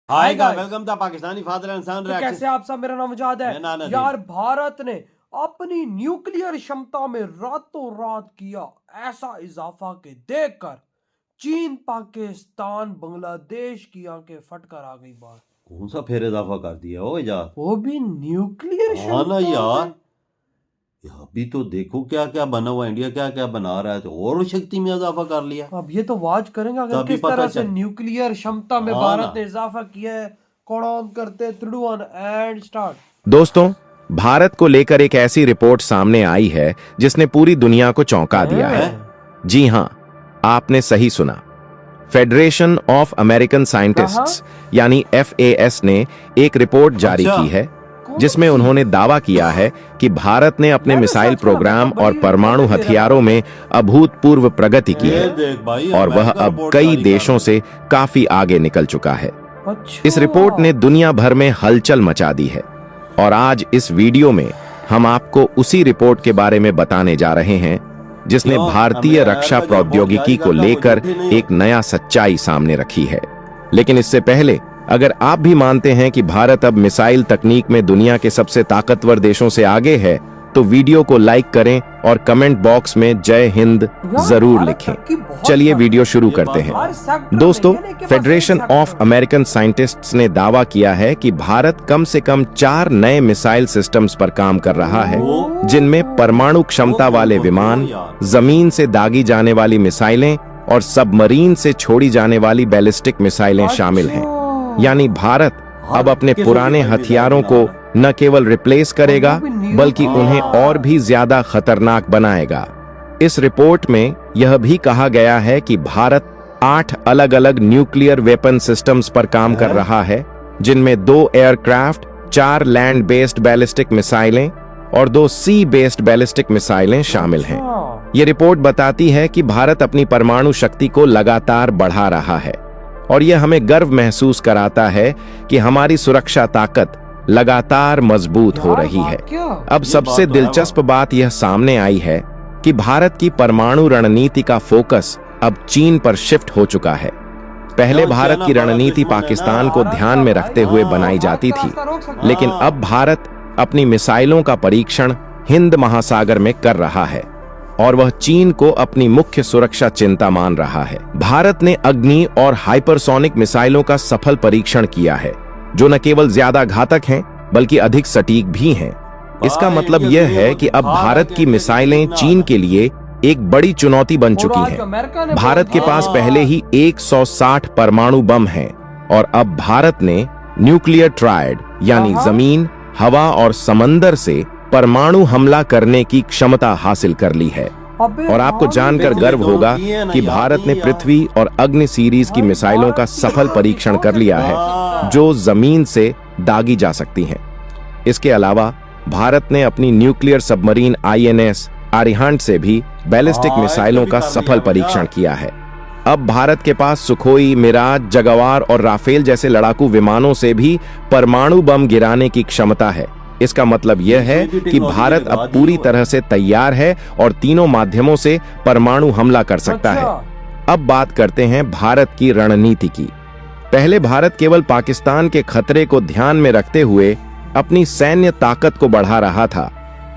Hi hi guys, welcome to Pakistani father and son तो reaction. कैसे आप सब। मेरा नाम मुजाद है। मैं नाना जी। यार भारत ने अपनी न्यूक्लियर क्षमता में रातों रात किया ऐसा इजाफा के देखकर चीन, पाकिस्तान, बांग्लादेश की आंखें फटकर आ गई बाहर। कौन सा फिर इजाफा कर दिया हो यार? वो भी न्यूक्लियर हाँ ना क्षमता यार, में। अभी तो देखो क्या क्या बना हुआ, इंडिया क्या क्या बना रहा है, तो और शक्ति में इजाफा कर लिया। अब ये तो वाच करेंगे अगर तभी किस पता तरह से चल। न्यूक्लियर क्षमता में हाँ भारत ना। ने इजाफा किया है। कौन करते 3 2 1 एंड स्टार्ट। दोस्तों, भारत को लेकर एक ऐसी रिपोर्ट सामने आई है जिसने पूरी दुनिया को चौंका दिया है। जी हां, आपने सही सुना। फेडरेशन ऑफ अमेरिकन साइंटिस्ट्स यानी FAS ने एक रिपोर्ट जारी की है जिसमें उन्होंने दावा किया है कि भारत ने अपने मिसाइल प्रोग्राम और परमाणु हथियारों में अभूतपूर्व प्रगति की है देख भाई, और वह अमेरिका अब रिपोर्ट कई जारी कर देशों रहा से काफी आगे निकल चुका है। अच्छा। इस रिपोर्ट ने दुनिया भर में हलचल मचा दी है और आज इस वीडियो में हम आपको उसी रिपोर्ट के बारे में बताने जा रहे हैं जिसने क्यों? भारतीय अमेरिका रक्षा जो प्रौद्योगिकी बहुत को जारी लेकर करता है, वो झूठी नहीं एक नया सच्चाई सामने रखी है। लेकिन इससे पहले अगर आप भी मानते हैं कि भारत अब मिसाइल तकनीक में दुनिया के सबसे ताकतवर देशों से आगे है तो वीडियो को लाइक करें और कमेंट बॉक्स में जय हिंद जरूर लिखें। चलिए वीडियो शुरू करते हैं। दोस्तों, फेडरेशन ऑफ अमेरिकन साइंटिस्ट्स ने दावा किया है कि भारत कम से कम 4 नए मिसाइल सिस्टम्स पर काम कर रहा है जिनमें परमाणु क्षमता वाले विमान, जमीन से दागी जाने वाली मिसाइलें और सबमरीन से छोड़ी जाने वाली बैलिस्टिक मिसाइलें शामिल हैं। यानी भारत अब अपने पुराने हथियारों को न केवल रिप्लेस करेगा बल्कि उन्हें और भी ज्यादा खतरनाक बनाएगा। इस रिपोर्ट में यह भी कहा गया है कि भारत 8 अलग-अलग न्यूक्लियर वेपन सिस्टम्स पर काम कर रहा है जिनमें 2 एयरक्राफ्ट, 4 लैंड बेस्ड बैलिस्टिक मिसाइलें और 2 सी बेस्ड बैलिस्टिक मिसाइलें शामिल हैं। ये रिपोर्ट बताती है कि भारत अपनी परमाणु शक्ति को लगातार बढ़ा रहा है और यह हमें गर्व महसूस कराता है कि हमारी सुरक्षा ताकत लगातार मजबूत हो रही है। अब सबसे दिलचस्प बात यह सामने आई है कि भारत की परमाणु रणनीति का फोकस अब चीन पर शिफ्ट हो चुका है। पहले भारत की रणनीति पाकिस्तान को ध्यान में रखते हुए बनाई जाती थी, लेकिन अब भारत अपनी मिसाइलों का परीक्षण हिंद महासागर में कर रहा है और वह चीन को अपनी मुख्य सुरक्षा चिंता मान रहा है। भारत ने अग्नि और हाइपरसोनिक मिसाइलों का सफल परीक्षण किया है जो न केवल ज्यादा घातक हैं बल्कि अधिक सटीक भी हैं। इसका मतलब यह है कि अब भारत की मिसाइलें चीन के लिए एक बड़ी चुनौती बन चुकी हैं। भारत के पास पहले ही 160 परमाणु बम हैं और अब भारत ने न्यूक्लियर ट्रायड यानी जमीन, हवा और समंदर से परमाणु हमला करने की क्षमता हासिल कर ली है। और आपको जानकर गर्व होगा कि भारत ने पृथ्वी और अग्नि सीरीज की मिसाइलों का सफल परीक्षण कर लिया है जो जमीन से दागी जा सकती हैं। इसके अलावा भारत ने अपनी न्यूक्लियर सबमरीन INS अरिहंत से भी बैलिस्टिक मिसाइलों का सफल परीक्षण किया है। अब भारत के पास सुखोई, मिराज, जगवार और राफेल जैसे लड़ाकू विमानों से भी परमाणु बम गिराने की क्षमता है। इसका मतलब यह है कि भारत अब पूरी तरह से तैयार है और तीनों माध्यमों से परमाणु हमला कर सकता है। अब बात करते हैं भारत की रणनीति की। पहले भारत केवल पाकिस्तान के खतरे को ध्यान में रखते हुए अपनी सैन्य ताकत को बढ़ा रहा था,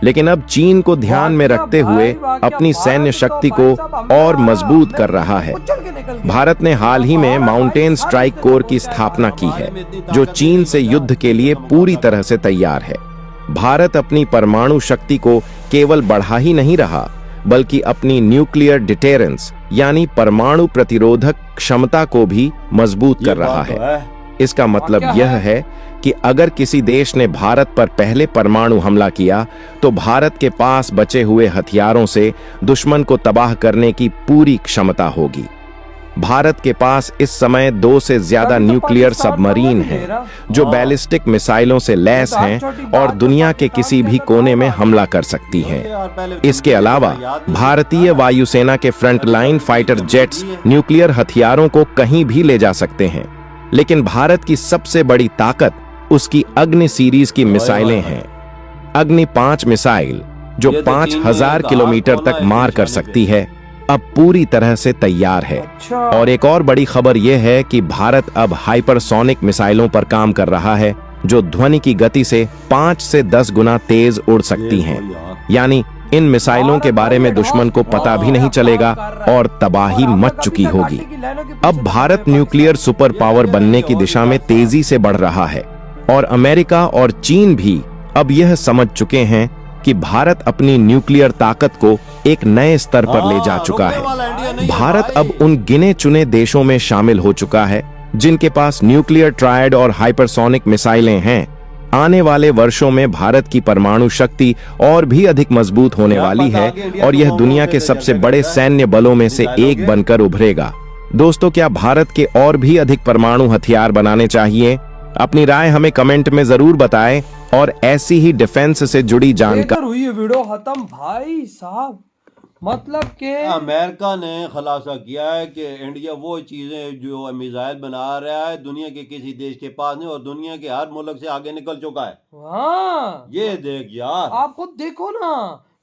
लेकिन अब चीन को ध्यान में रखते हुए अपनी सैन्य शक्ति को और मजबूत कर रहा है। भारत ने हाल ही में माउंटेन स्ट्राइक कोर की स्थापना की है जो चीन से युद्ध के लिए पूरी तरह से तैयार है। भारत अपनी परमाणु शक्ति को केवल बढ़ा ही नहीं रहा बल्कि अपनी न्यूक्लियर डिटेरेंस यानी परमाणु प्रतिरोधक क्षमता को भी मजबूत कर रहा है। इसका मतलब यह है कि अगर किसी देश ने भारत पर पहले परमाणु हमला किया तो भारत के पास बचे हुए हथियारों से दुश्मन को तबाह करने की पूरी क्षमता होगी। भारत के पास इस समय 2 से ज्यादा न्यूक्लियर सबमरीन हैं जो बैलिस्टिक मिसाइलों से लैस हैं और दुनिया के किसी भी कोने में हमला कर सकती हैं। इसके अलावा भारतीय वायुसेना के फ्रंटलाइन फाइटर जेट्स न्यूक्लियर हथियारों को कहीं भी ले जा सकते हैं, लेकिन भारत की सबसे बड़ी ताकत उसकी अग्नि सीरीज की मिसाइलें हैं। अग्नि 5 मिसाइल जो 5000 किलोमीटर तक मार कर सकती है अब पूरी तरह से तैयार है। अच्छा। और एक और बड़ी खबर यह है कि भारत अब हाइपरसोनिक मिसाइलों पर काम कर रहा है, जो ध्वनि की गति से 5 से 10 गुना तेज उड़ सकती हैं। यानी इन मिसाइलों के बारे में दुश्मन को पता भी नहीं चलेगा और तबाही मच चुकी होगी। अब भारत न्यूक्लियर सुपर पावर बनने की दिशा में तेजी से बढ़ रहा है और अमेरिका और चीन भी अब यह समझ चुके हैं कि भारत अपनी न्यूक्लियर ताकत को एक नए स्तर पर ले जा चुका है। भारत अब उन गिने चुने देशों में शामिल हो चुका है जिनके पास न्यूक्लियर ट्रायड और हाइपरसोनिक मिसाइलें हैं। आने वाले वर्षों में भारत की परमाणु शक्ति और भी अधिक मजबूत होने वाली है और यह दुनिया के सबसे बड़े सैन्य बलों में से एक बनकर उभरेगा। दोस्तों, क्या भारत के और भी अधिक परमाणु हथियार बनाने चाहिए? अपनी राय हमें कमेंट में जरूर बताएं और ऐसी ही डिफेंस से जुड़ी जानकारी हुई है वीडियो खत्म भाई साहब। मतलब कि अमेरिका ने खुलासा किया है कि इंडिया वो चीजें जो मिसाइल बना रहा है दुनिया के किसी देश के पास नहीं और दुनिया के हर मुल्क से आगे निकल चुका है। हाँ, ये देख यार, आप खुद देखो ना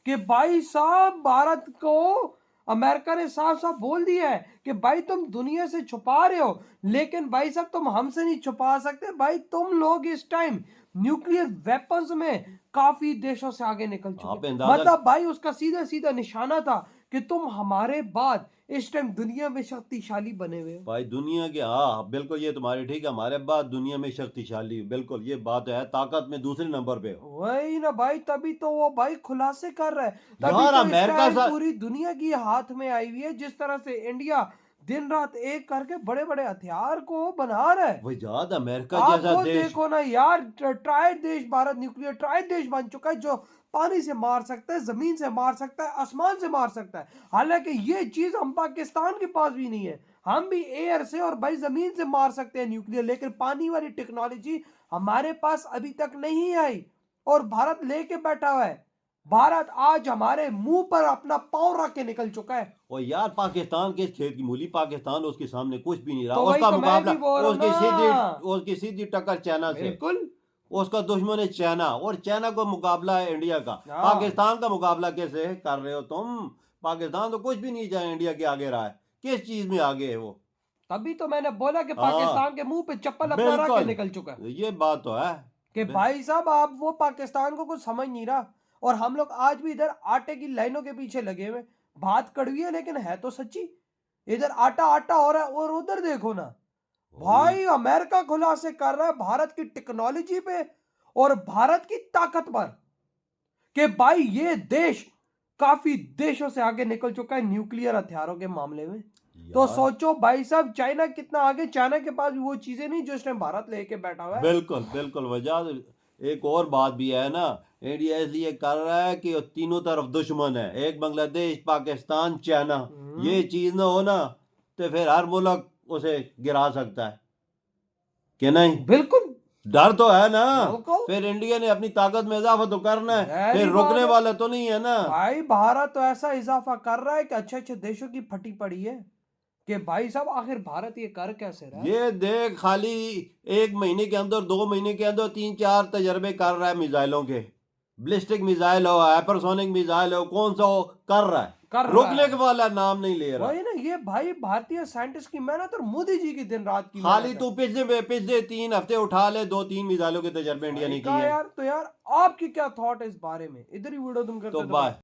कि भाई साहब भारत को अमेरिका ने साफ साफ बोल दिया है कि भाई तुम दुनिया से छुपा रहे हो, लेकिन भाई साहब तुम हमसे नहीं छुपा सकते। भाई तुम लोग इस टाइम न्यूक्लियर वेपन्स में काफी देशों से आगे निकल चुके हैं। मतलब भाई उसका सीधा सीधा निशाना था कि तुम हमारे बाद इस टाइम दुनिया में शक्तिशाली बने हुए हो। भाई दुनिया के, हाँ बिल्कुल ये तुम्हारी ठीक है, हमारे बाद दुनिया में शक्तिशाली, बिल्कुल ये बात है, ताकत में दूसरे नंबर पे हो। वही ना भाई, तभी तो वो भाई खुलासे कर रहा है। तभी यार तो अमेरिका इसराइल पूरी दुनिया की हाथ में आई हुई है। जिस तरह से इंडिया दिन रात एक करके बड़े बड़े हथियार को बना रहा है। वही याद अमेरिका आप जैसा वो देश, देखो ना यार, ट्राइड देश भारत न्यूक्लियर ट्राइड देश बन चुका है, जो पानी से मार सकता है, जमीन से मार सकता है, आसमान से मार सकता है। हालांकि ये चीज हम पाकिस्तान के पास भी नहीं है। हम भी एयर से और भाई जमीन से मार सकते हैं न्यूक्लियर, लेकिन पानी वाली टेक्नोलॉजी हमारे पास अभी तक नहीं आई और भारत लेके बैठा हुआ है। भारत आज हमारे मुंह पर अपना पांव रख के निकल चुका है। और यार पाकिस्तान के खेत की मूली, पाकिस्तान उसके सामने कुछ भी नहीं रहा। तो वही उसका तो मैं भी बोल मुकाबला रहा हूं उसकी सीधी टक्कर चाइना से। बिल्कुल, उसका दुश्मन है चाइना और चाइना को मुकाबला है इंडिया का। हाँ। पाकिस्तान का मुकाबला कैसे कर रहे हो तुम? पाकिस्तान तो कुछ भी नहीं चाहे इंडिया के आगे रहा है, किस चीज में आगे है वो? तभी तो मैंने बोला कि हाँ, पाकिस्तान के मुंह पे चप्पल अपना रख के बिल्कुल निकल चुका है ये बात तो है कि भाई साहब आप वो पाकिस्तान को कुछ समझ नहीं रहा। और हम लोग आज भी इधर आटे की लाइनों के पीछे लगे हुए। बात कड़वी है लेकिन है तो सच्ची। इधर आटा आटा हो रहा है और उधर देखो ना भाई, अमेरिका खुलासे कर रहा है भारत की टेक्नोलॉजी पे और भारत की ताकत पर कि भाई ये देश काफी देशों से आगे निकल चुका है न्यूक्लियर हथियारों के मामले में। तो यार। सोचो भाई साहब चाइना कितना आगे, चाइना के पास भी वो चीजें नहीं जो इस टाइम भारत लेके बैठा हुआ है। बिल्कुल बिल्कुल वजह एक और बात भी है ना, इंडिया इसलिए कर रहा है कि तीनों तरफ दुश्मन है, एक बांग्लादेश, पाकिस्तान, चाइना। ये चीज ना हो ना तो फिर हर मुल्क उसे गिरा सकता है कि नहीं? बिल्कुल, डर तो है ना। बिल्कुल। फिर इंडिया ने अपनी ताकत में इजाफा तो करना है, गहरी फिर बात रुकने है। वाला तो नहीं है ना। भाई भारत तो ऐसा इजाफा कर रहा है कि अच्छे अच्छे देशों की फटी पड़ी है कि भाई साहब आखिर भारत ये कर कैसे रहा है। ये देख खाली 1 महीने के अंदर 2 महीने के अंदर 3-4 तजर्बे कर रहा है मिसाइलों के, बैलिस्टिक मिसाइल हो, हाइपरसोनिक मिसाइल हो, कौन सा हो कर रहा है, रुकने के वाला नाम नहीं ले रहा। वही ना, ये भाई भारतीय साइंटिस्ट की मेहनत और मोदी जी की दिन रात की खाली मेहनत तू पिछले 3 हफ्ते उठा ले, 2-3 मिसाइलों के तजर्बे इंडिया ने है। किए हैं। यार तो यार आपकी क्या थॉट है इस बारे में? इधर ही वीडियो तुम करते तो तो बाय।